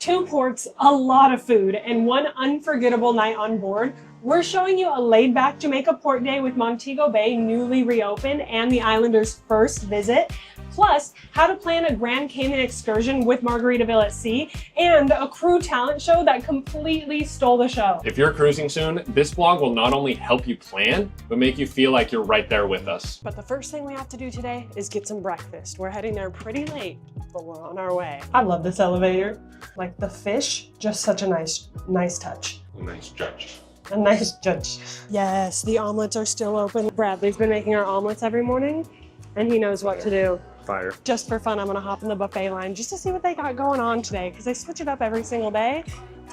2 ports, a lot of food, and one unforgettable night on board. We're showing you a laid-back Jamaica port day with Montego Bay newly reopened and the islanders' first visit, plus how to plan a Grand Cayman excursion with Margaritaville at sea, and a crew talent show that completely stole the show. If you're cruising soon, this vlog will not only help you plan, but make you feel like you're right there with us. But the first thing we have to do today is get some breakfast. We're heading there pretty late, but we're on our way. I love this elevator. Like the fish, just such a nice touch. Nice judge. A nice judge. Yes, the omelets are still open. Bradley's been making our omelets every morning, and he knows what to do. Fire. Just for fun, I'm gonna hop in the buffet line just to see what they got going on today, because they switch it up every single day,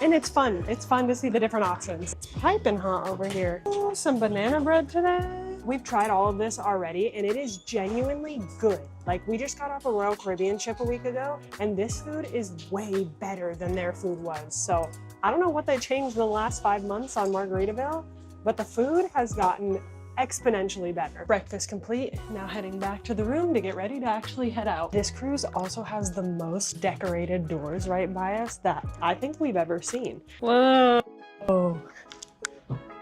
and it's fun. It's fun to see the different options. It's piping hot over here. Ooh, some banana bread today. We've tried all of this already, and it is genuinely good. Like, we just got off a Royal Caribbean ship a week ago, and this food is way better than their food was. So I don't know what they changed in the last 5 months on Margaritaville, but the food has gotten exponentially better. Breakfast complete, now heading back to the room to get ready to actually head out. This cruise also has the most decorated doors right by us that I think we've ever seen. Whoa.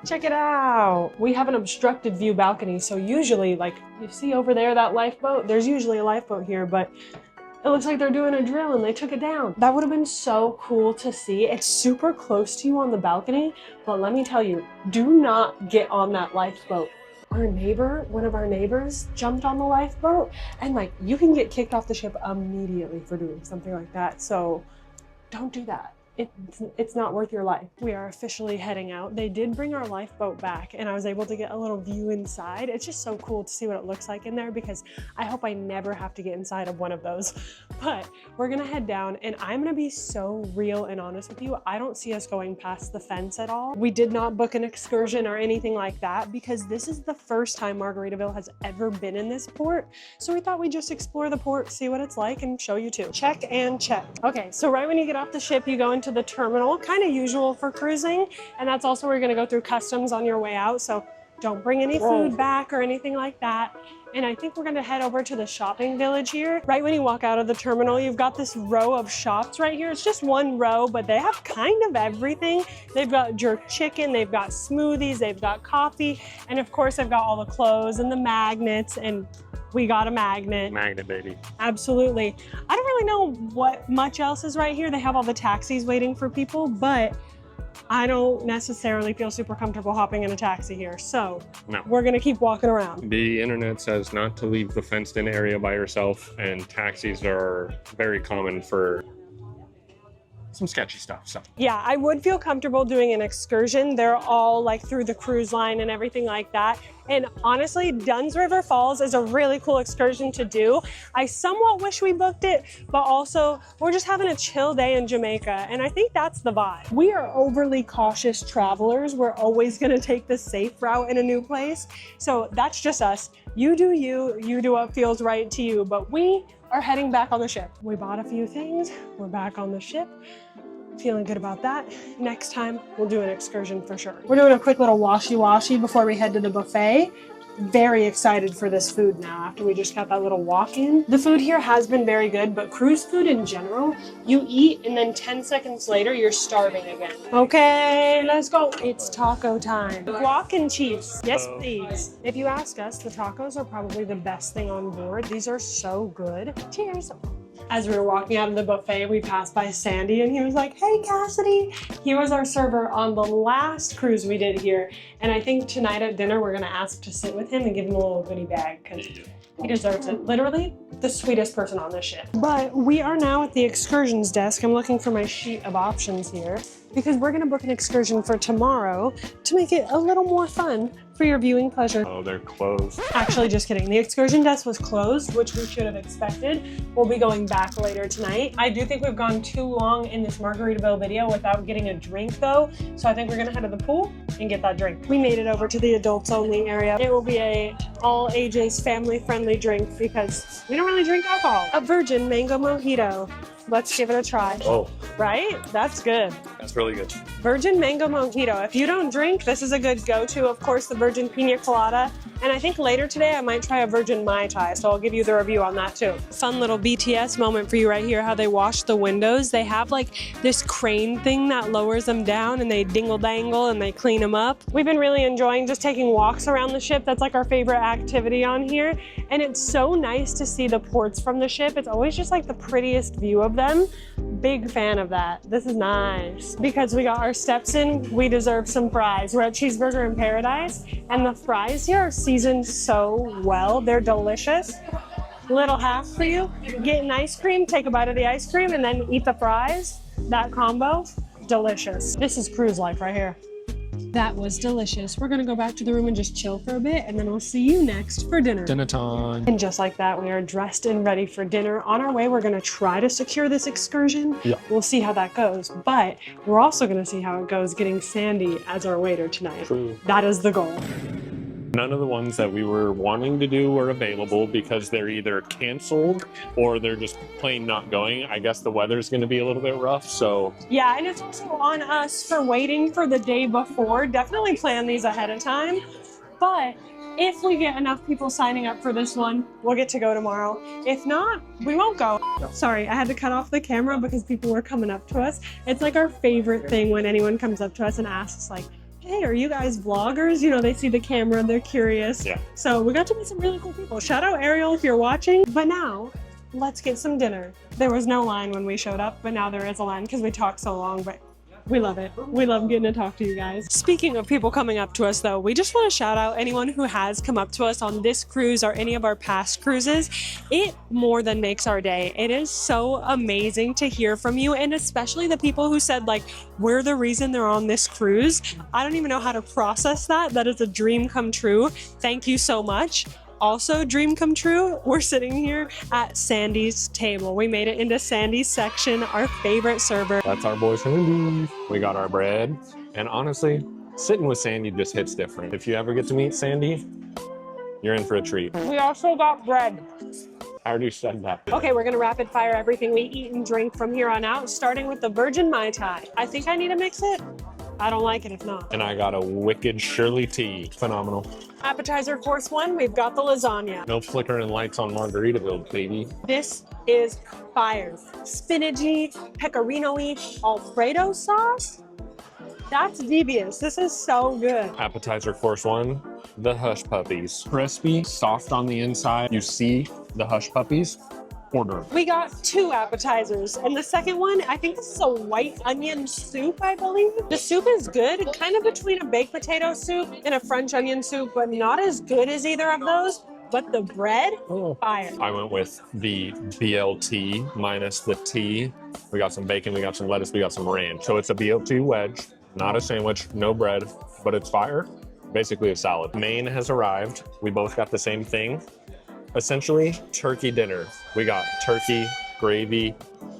Check it out. We have an obstructed view balcony, so usually, like, you see over there that lifeboat? There's usually a lifeboat here, but it looks like they're doing a drill and they took it down. That would have been so cool to see. It's super close to you on the balcony, but let me tell you, do not get on that lifeboat. Our neighbor, one of our neighbors, jumped on the lifeboat, and like, you can get kicked off the ship immediately for doing something like that. So don't do that. It's not worth your life. We are officially heading out. They did bring our lifeboat back, and I was able to get a little view inside. It's just so cool to see what it looks like in there, because I hope I never have to get inside of one of those. But we're gonna head down, and I'm gonna be so real and honest with you. I don't see us going past the fence at all. We did not book an excursion or anything like that, because this is the first time Margaritaville has ever been in this port. So we thought we'd just explore the port, see what it's like, and show you too. Check and check. Okay, so right when you get off the ship, you go into the terminal, kind of usual for cruising, and that's also where you're going to go through customs on your way out, so don't bring any food back or anything like that. And I think we're going to head over to the shopping village here. Right when you walk out of the terminal, you've got this row of shops right here. It's just one row, but they have kind of everything. They've got jerk chicken, they've got smoothies, they've got coffee, and of course they've got all the clothes and the magnets, and we got a magnet. Magnet, baby. Absolutely. I don't really know what much else is right here. They have all the taxis waiting for people, but I don't necessarily feel super comfortable hopping in a taxi here. So we're gonna keep walking around. The internet says not to leave the fenced in area by yourself, and taxis are very common for some sketchy stuff. So yeah, I would feel comfortable doing an excursion. They're all like through the cruise line and everything like that. And honestly, Dunn's River Falls is a really cool excursion to do. I somewhat wish we booked it, but also we're just having a chill day in Jamaica, and I think that's the vibe. We are overly cautious travelers. We're always gonna take the safe route in a new place. So that's just us. You do you, you do what feels right to you, but we are heading back on the ship. We bought a few things, we're back on the ship. Feeling good about that. Next time, we'll do an excursion for sure. We're doing a quick little washy-washy before we head to the buffet. Very excited for this food now after we just got that little walk-in. The food here has been very good, but cruise food in general, you eat and then 10 seconds later, you're starving again. Okay, let's go. It's taco time. Guac and cheese. Yes, please. If you ask us, the tacos are probably the best thing on board. These are so good. Cheers. As we were walking out of the buffet, we passed by Sandy, and he was like, "Hey, Cassidy." He was our server on the last cruise we did here. And I think tonight at dinner, we're gonna ask to sit with him and give him a little goodie bag, because he deserves it. Literally the sweetest person on this ship. But we are now at the excursions desk. I'm looking for my sheet of options here, because we're gonna book an excursion for tomorrow to make it a little more fun for your viewing pleasure. Oh, they're closed. Actually, just kidding. The excursion desk was closed, which we should have expected. We'll be going back later tonight. I do think we've gone too long in this Margaritaville video without getting a drink though. So I think we're gonna head to the pool and get that drink. We made it over to the adults only area. It will be a all ages family friendly drink because we don't really drink alcohol. A virgin mango mojito. Let's give it a try. Oh, Right? That's good. that's really good. Virgin mango mojito. If you don't drink, this is a good go-to. Of course, the virgin pina colada. And I think later today I might try a virgin Mai Tai, so I'll give you the review on that too. Fun little BTS moment for you right here, how they wash the windows. They have like this crane thing that lowers them down and they dingle dangle and they clean them up. We've been really enjoying just taking walks around the ship. That's like our favorite activity on here. And it's so nice to see the ports from the ship. It's always just like the prettiest view of them. Big fan of that. This is nice. Because we got our steps in, we deserve some fries. We're at Cheeseburger in Paradise, and the fries here are seasoned so well. They're delicious. Little half for you. Get an ice cream, take a bite of the ice cream, and then eat the fries. That combo, delicious. This is cruise life right here. That was delicious. We're gonna go back to the room and just chill for a bit, and then we'll see you next for dinner. Dinner time. And just like that, we are dressed and ready for dinner. On our way, we're gonna try to secure this excursion. Yeah. We'll see how that goes, but we're also gonna see how it goes getting Sandy as our waiter tonight. True. That is the goal. None of the ones that we were wanting to do were available because they're either canceled or they're just plain not going. I guess the weather's going to be a little bit rough, so. Yeah, and it's also on us for waiting for the day before. Definitely plan these ahead of time. But if we get enough people signing up for this one, we'll get to go tomorrow. If not, we won't go. Sorry, I had to cut off the camera because people were coming up to us. It's like our favorite thing when anyone comes up to us and asks like, hey, are you guys vloggers? You know, they see the camera, they're curious. Yeah. So we got to meet some really cool people. Shout out Ariel if you're watching. But now, let's get some dinner. There was no line when we showed up, but now there is a line because we talked so long, but we love it. We love getting to talk to you guys. Speaking of people coming up to us though, we just want to shout out anyone who has come up to us on this cruise or any of our past cruises. It more than makes our day. It is so amazing to hear from you, and especially the people who said like, we're the reason they're on this cruise. I don't even know how to process that. That is a dream come true. Thank you so much. Also, dream come true, we're sitting here at Sandy's table. We made it into Sandy's section, our favorite server. That's our boy Sandy. We got our bread. And honestly, sitting with Sandy just hits different. If you ever get to meet Sandy, you're in for a treat. We also got bread. I already said that. Okay, we're gonna rapid fire everything we eat and drink from here on out, starting with the virgin Mai Tai. I think I need to mix it. I don't like it if not. And I got a wicked Shirley tea. Phenomenal. Appetizer course one, we've got the lasagna. No flickering lights on Margaritaville, baby. This is fire. Spinachy, pecorino-y, Alfredo sauce. That's devious. This is so good. Appetizer course one, the hush puppies. Crispy, soft on the inside. You see the hush puppies? Order. We got 2 appetizers, and the second one, I think this is a white onion soup, I believe. The soup is good, kind of between a baked potato soup and a French onion soup, but not as good as either of those. But the bread, fire. I went with the BLT minus the tea. We got some bacon, we got some lettuce, we got some ranch. So it's a BLT wedge, not a sandwich, no bread, but it's fire. Basically a salad. Main has arrived. We both got the same thing. Essentially, turkey dinner. We got turkey, gravy,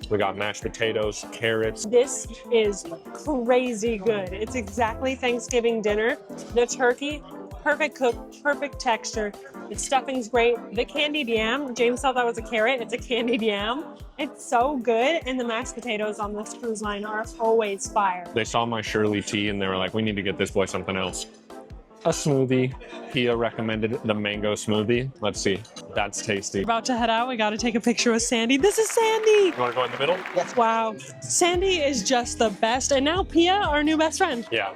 we got mashed potatoes, carrots. This is crazy good. It's exactly Thanksgiving dinner. The turkey, perfect cooked, perfect texture. The stuffing's great. The candied yam, James thought that was a carrot. It's a candied yam. It's so good. And the mashed potatoes on this cruise line are always fire. They saw my Shirley tea and they were like, we need to get this boy something else. A smoothie. Pia recommended the mango smoothie. Let's see. That's tasty. We're about to head out. We got to take a picture with Sandy. This is Sandy. You want to go in the middle? Yes. Wow. Sandy is just the best. And now Pia, our new best friend. Yeah.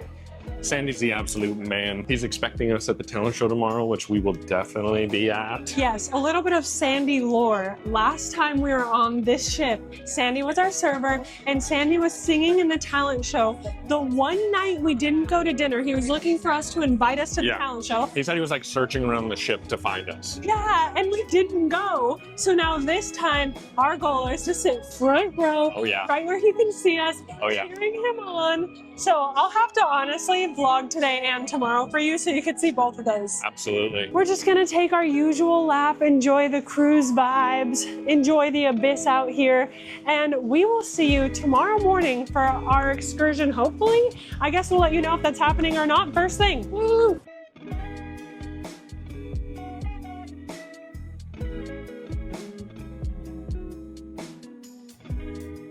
Sandy's the absolute man. He's expecting us at the talent show tomorrow, which we will definitely be at. Yes, a little bit of Sandy lore. Last time we were on this ship, Sandy was our server, and Sandy was singing in the talent show. The one night we didn't go to dinner, he was looking for us to invite us to the talent show. He said he was like searching around the ship to find us. Yeah, and we didn't go. So now this time, our goal is to sit front row, right where he can see us, cheering him on. So I'll have to honestly vlog today and tomorrow for you so you can see both of those. Absolutely. We're just gonna take our usual lap, enjoy the cruise vibes, enjoy the abyss out here, and we will see you tomorrow morning for our excursion, hopefully. I guess we'll let you know if that's happening or not first thing. Woo!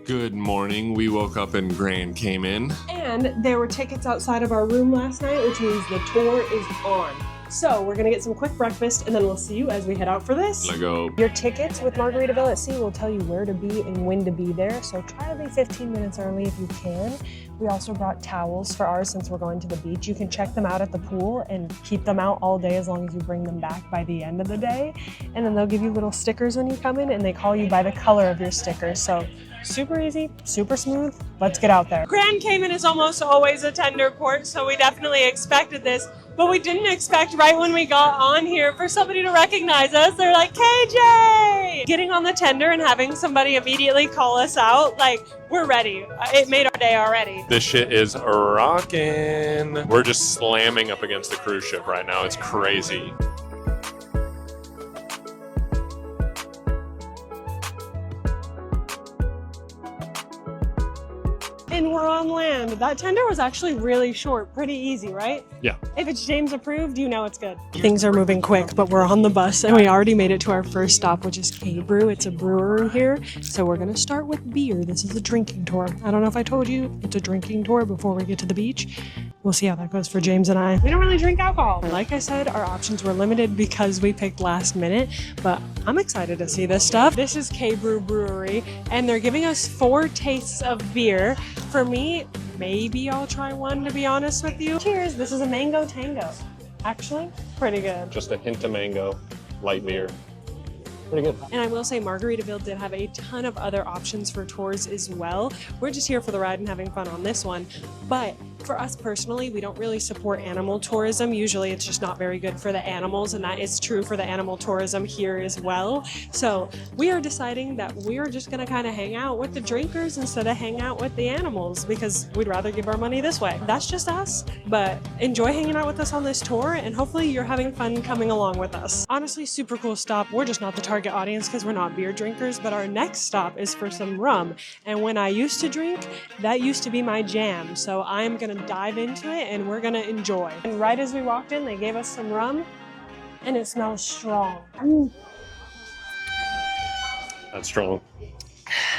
Good morning. We woke up in Grand Cayman. And there were tickets outside of our room last night, which means the tour is on. So we're gonna get some quick breakfast and then we'll see you as we head out for this. Let's go. Your tickets with Margaritaville at Sea will tell you where to be and when to be there. So try to be 15 minutes early if you can. We also brought towels for ours since we're going to the beach. You can check them out at the pool and keep them out all day as long as you bring them back by the end of the day. And then they'll give you little stickers when you come in and they call you by the color of your stickers. So super easy, super smooth. Let's get out there. Grand Cayman is almost always a tender port, so we definitely expected this. But we didn't expect right when we got on here for somebody to recognize us. They're like, KJ! Getting on the tender and having somebody immediately call us out, like, we're ready. It made our day already. This shit is rocking. We're just slamming up against the cruise ship right now. It's crazy. And we're on land. That tender was actually really short, pretty easy, right? Yeah. If it's James approved, you know it's good. Things are moving quick, but we're on the bus and we already made it to our first stop, which is 𝐾. It's a brewery here. So we're gonna start with beer. This is a drinking tour. I don't know if I told you, it's a drinking tour before we get to the beach. We'll see how that goes for James and I. We don't really drink alcohol. Like I said, our options were limited because we picked last minute, but I'm excited to see this stuff. This is 𝐾 Brewery, and they're giving us 4 tastes of beer. For me, maybe I'll try one, to be honest with you. Cheers, this is a mango tango. Actually, pretty good. Just a hint of mango, light beer. Pretty good. And I will say Margaritaville did have a ton of other options for tours as well. We're just here for the ride and having fun on this one. But for us personally, we don't really support animal tourism. Usually it's just not very good for the animals, and that is true for the animal tourism here as well. So we are deciding that we're just gonna kind of hang out with the drinkers instead of hang out with the animals because we'd rather give our money this way. That's just us, but enjoy hanging out with us on this tour and hopefully you're having fun coming along with us. Honestly, super cool stop. We're just not the target audience because we're not beer drinkers, but our next stop is for some rum. And when I used to drink, that used to be my jam. So I'm gonna dive into it and we're gonna enjoy. And right as we walked in, they gave us some rum and it smells strong. That's strong.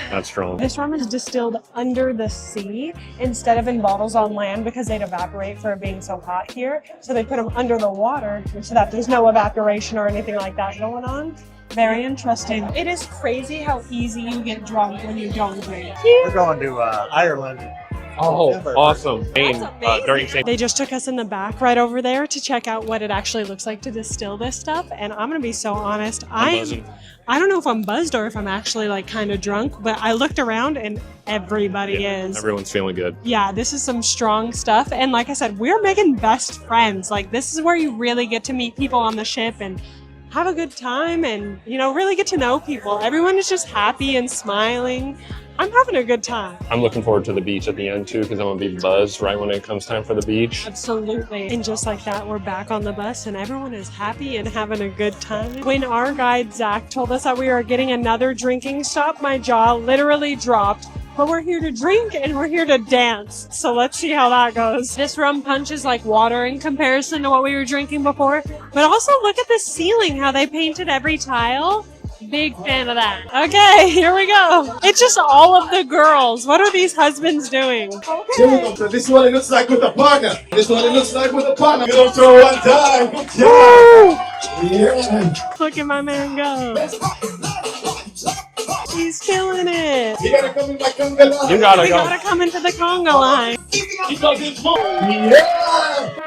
That's strong. This rum is distilled under the sea instead of in bottles on land because they'd evaporate for it being so hot here. So they put them under the water so that there's no evaporation or anything like that going on. Very interesting. It is crazy how easy you get drunk when you don't drink. We're going to Ireland. Oh, awesome. They just took us in the back right over there to check out what it actually looks like to distill this stuff. And I'm gonna be so honest, I don't know if I'm buzzed or if I'm actually like kind of drunk, but I looked around and everybody is. Everyone's feeling good. Yeah, this is some strong stuff. And like I said, we're making best friends. Like this is where you really get to meet people on the ship and have a good time and, you know, really get to know people. Everyone is just happy and smiling. I'm having a good time. I'm looking forward to the beach at the end too because I'm gonna be buzzed right when it comes time for the beach. Absolutely. And just like that, we're back on the bus and everyone is happy and having a good time. When our guide Zach told us that we were getting another drinking stop, my jaw literally dropped. But we're here to drink and we're here to dance. So let's see how that goes. This rum punch is like water in comparison to what we were drinking before. But also look at the ceiling, how they painted every tile. Big fan of that. Okay, here we go. It's just all of the girls. What are these husbands doing? Okay. So this is what it looks like with a partner. This is what it looks like with a partner. Get up to one time. Yeah. Look at my man go. He's killing it. You gotta come in my conga line. You gotta We go. gotta come into the conga line. Yeah.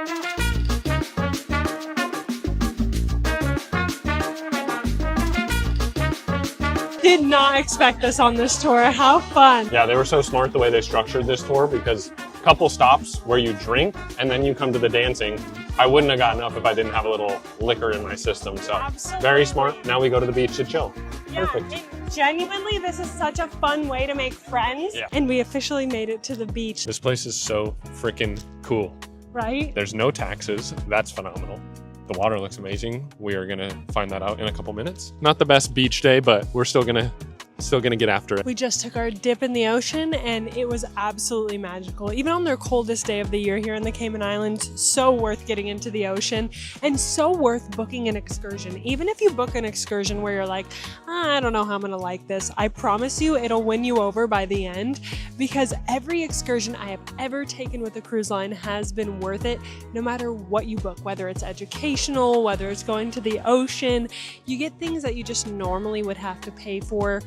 Did not expect this on this tour. How fun. Yeah, they were so smart the way they structured this tour because a couple stops where you drink and then you come to the dancing. I wouldn't have gotten up if I didn't have a little liquor in my system. So very smart. Now we go to the beach to chill. Yeah, Perfect. Genuinely, this is such a fun way to make friends. Yeah. And we officially made it to the beach, This place is so freaking cool. right? There's no taxes. That's phenomenal. The water looks amazing. We are gonna find that out in a couple minutes. Not the best beach day, but we're still gonna Still gonna get after it. We just took our dip in the ocean and it was absolutely magical. Even on their coldest day of the year here in the Cayman Islands, so worth getting into the ocean and so worth booking an excursion. Even if you book an excursion where you're like, I don't know how I'm gonna like this, I promise you it'll win you over by the end, because every excursion I have ever taken with a cruise line has been worth it, no matter what you book, whether it's educational, whether it's going to the ocean. You get things that you just normally would have to pay for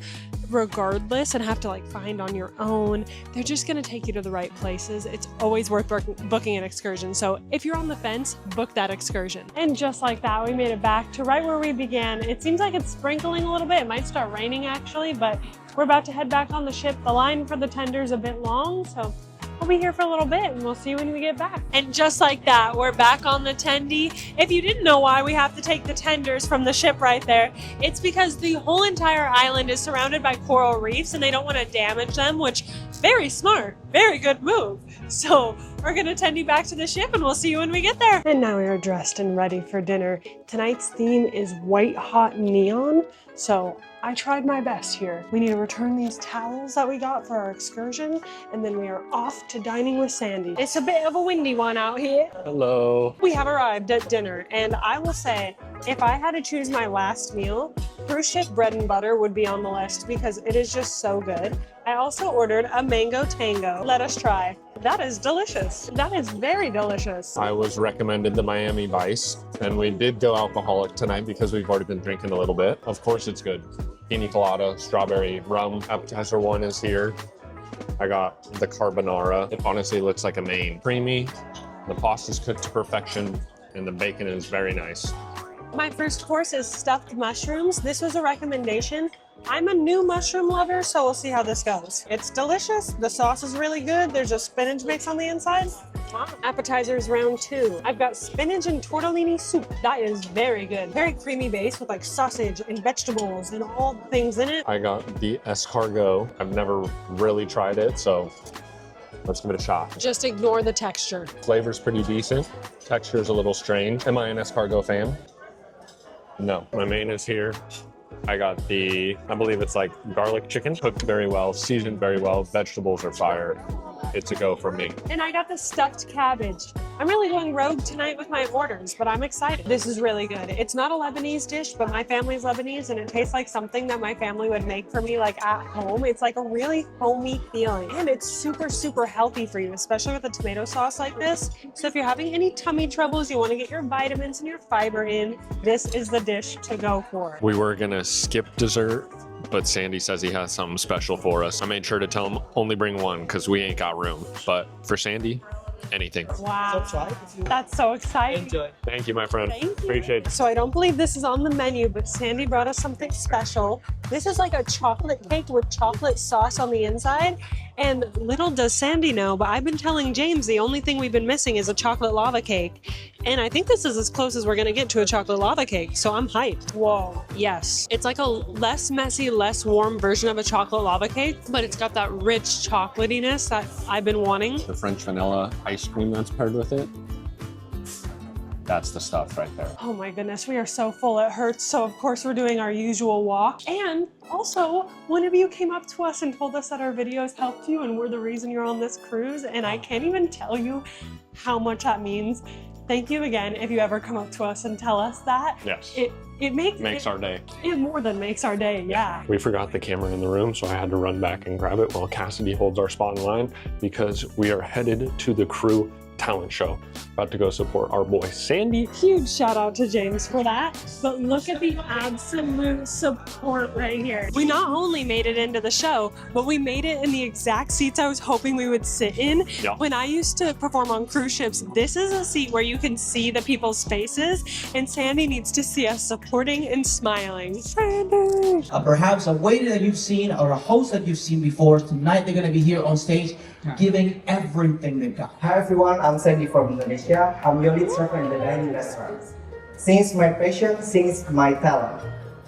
regardless and have to like find on your own. They're just gonna take you to the right places. It's always worth booking an excursion. So if you're on the fence, book that excursion. And just like that, we made it back to right where we began. It seems like it's sprinkling a little bit. It might start raining actually, but we're about to head back on the ship. The line for the tender is a bit long, so we'll be here for a little bit and we'll see you when we get back. And just like that, we're back on the tendy. If you didn't know why we have to take the tenders from the ship right there, it's because the whole entire island is surrounded by coral reefs and they don't want to damage them, which very smart, very good move. So we're gonna tendy back to the ship and we'll see you when we get there. And now we are dressed and ready for dinner. Tonight's theme is white hot neon. So I tried my best here. We need to return these towels that we got for our excursion, and then we are off to dining with Sandy. It's a bit of a windy one out here. Hello. We have arrived at dinner, and I will say, if I had to choose my last meal, cruise ship bread and butter would be on the list because it is just so good. I also ordered a mango tango. Let us try. That is delicious. That is very delicious. I was recommended the Miami Vice, and we did go alcoholic tonight because we've already been drinking a little bit. Of course it's good. Pina colada, strawberry rum. Appetizer one is here. I got the carbonara. It honestly looks like a main. Creamy, the pasta's cooked to perfection, and the bacon is very nice. My first course is stuffed mushrooms. This was a recommendation. I'm a new mushroom lover, so we'll see how this goes. It's delicious. The sauce is really good. There's a spinach mix on the inside. Appetizers round 2. I've got spinach and tortellini soup. That is very good. Very creamy base with like sausage and vegetables and all the things in it. I got the escargot. I've never really tried it, so let's give it a shot. Just ignore the texture. Flavor's pretty decent. Texture's a little strange. Am I an escargot fan? No. My main is here. I got the, I believe it's like garlic chicken, cooked very well, seasoned very well. Vegetables are fire. It's a go for me. And I got the stuffed cabbage. I'm really going rogue tonight with my orders, but I'm excited. This is really good. It's not a Lebanese dish, but my family's Lebanese and it tastes like something that my family would make for me like at home. It's like a really homey feeling and it's super, super healthy for you, especially with a tomato sauce like this. So if you're having any tummy troubles, you want to get your vitamins and your fiber in, this is the dish to go for. We were gonna skip dessert, but Sandy says he has something special for us. I made sure to tell him only bring one because we ain't got room. But for Sandy, anything. Wow, that's so exciting. Enjoy. Thank you, my friend. Thank you. Appreciate it. So I don't believe this is on the menu, but Sandy brought us something special. This is like a chocolate cake with chocolate sauce on the inside. And little does Sandy know, but I've been telling James the only thing we've been missing is a chocolate lava cake. And I think this is as close as we're gonna get to a chocolate lava cake, so I'm hyped. Whoa, yes. It's like a less messy, less warm version of a chocolate lava cake, but it's got that rich chocolatiness that I've been wanting. The French vanilla ice cream that's paired with it. That's the stuff right there. Oh my goodness, we are so full it hurts. So of course we're doing our usual walk. And also, one of you came up to us and told us that our videos helped you and we're the reason you're on this cruise. And I can't even tell you how much that means. Thank you again if you ever come up to us and tell us that. Yes. It makes our day. It more than makes our day, yeah. We forgot the camera in the room, so I had to run back and grab it while Cassidy holds our spot in line because we are headed to the crew talent show. About to go support our boy Sandy. Huge shout out to James for that. But look at the absolute support right here. We not only made it into the show, but we made it in the exact seats I was hoping we would sit in. Yeah. When I used to perform on cruise ships, this is a seat where you can see the people's faces, and Sandy needs to see us supporting and smiling. Sandy! Perhaps a waiter that you've seen or a host that you've seen before. Tonight they're going to be here on stage giving everything they've got. Hi everyone, I'm Sandy from Indonesia. I'm your lead server in the dining restaurant. Since my passion, since my talent,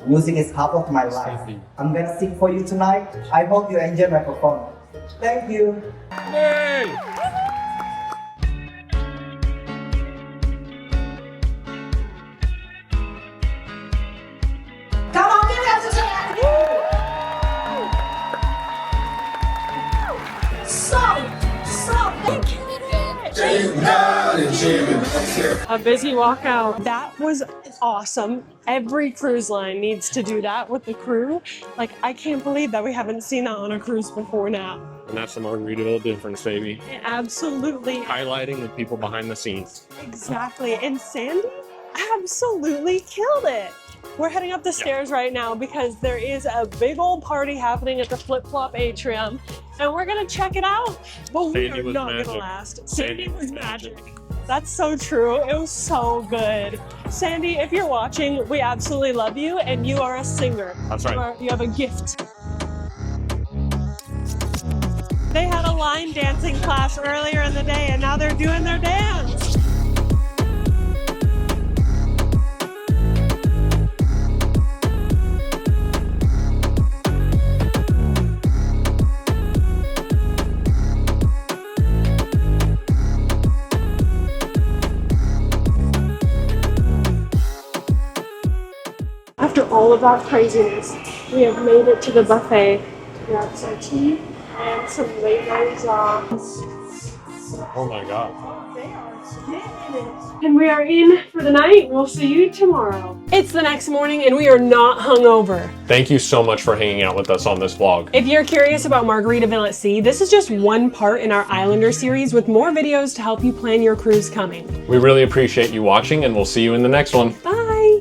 music is half of my life. I'm gonna sing for you tonight. I hope you enjoy my performance. Thank you. Hey! Come on, give it up to Jack! A busy walkout. That was awesome. Every cruise line needs to do that with the crew. Like, I can't believe that we haven't seen that on a cruise before now. And that's the Margaritaville difference, baby. Absolutely. Highlighting the people behind the scenes. Exactly. And Sandy absolutely killed it. We're heading up the stairs right now because there is a big old party happening at the Flip Flop Atrium, and we're gonna check it out. But we are not gonna last. Sandy was magic. That's so true. It was so good. Sandy, if you're watching, we absolutely love you, and you are a singer. That's right. You have a gift. They had a line dancing class earlier in the day, and now they're doing their dance. After all of that craziness, we have made it to the buffet. We have some tea and some 𝐬𝐮𝐬𝐫𝐞. Oh my God. And we are in for the night. We'll see you tomorrow. It's the next morning and we are not hungover. Thank you so much for hanging out with us on this vlog. If you're curious about Margaritaville at Sea, this is just one part in our Islander series with more videos to help you plan your cruise coming. We really appreciate you watching and we'll see you in the next one.